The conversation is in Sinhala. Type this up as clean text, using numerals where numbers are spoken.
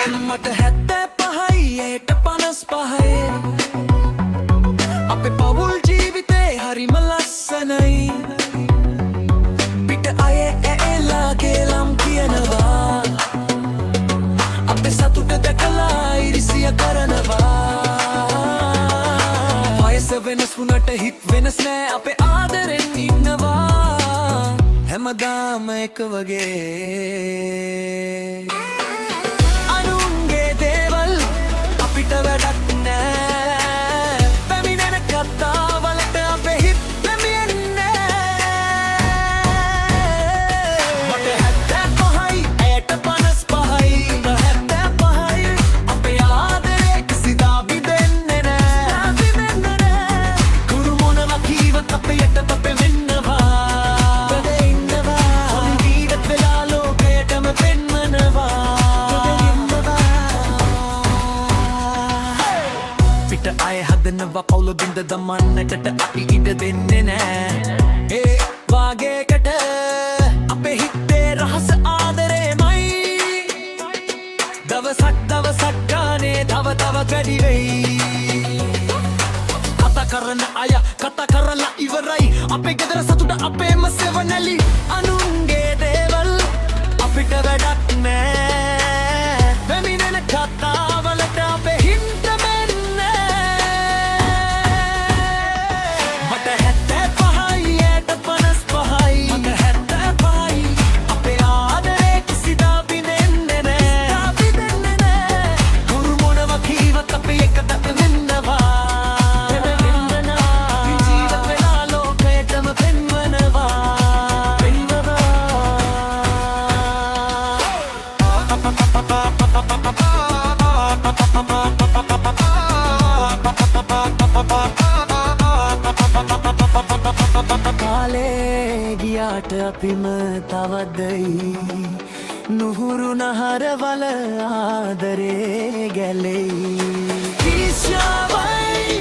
මට 75ට 55 අපේ පවුල් ජීවිතේ හරිම ලස්සනයි පිට අය ඇලාගේ ලම් කියනවා අපේ සතුට දැකලා ඉරිසිය කරනවා වයස වෙනස් වුණට හිත් වෙනස් නෑ අපේ ආදරෙන් ඉන්නවා හැමදාම එක වගේ අනුන්ගේ දේවල් අපිට වැඩක් නෑ පැමිණෙන කතාවලට අපේ හිත් පැමිණෙන්නේ මට 75යි ඇයට 55යි 75යි අපේ ආදරේ කිසිදා බිඳෙන්නේ නෑ කුරු මොනවා කීවත් අපේ යට පැමිණෙනවා අය හදනවා කවුල බින්ද දමන්නටට අපි ඉඩ දෙන්නේ නෑ ඒ වාගේකට අපේ හිතේ රහස ආදරේමයි දවසක් ගානේ තව වැඩි වෙයි කතා කරන අය කතා කරලා ඉවරයි අපේ ගෙදර සතුට අපේම සෙවණැලි අනුන්ගේ දේවල් අපිට වැඩක් නෑ පැමිණෙන කතාවලට අපේ හිත ගියාට අපිම තවදයි නුහුරු නහරවල ආදරේ ගැලෙයි ඊර්ෂ්‍යාවයි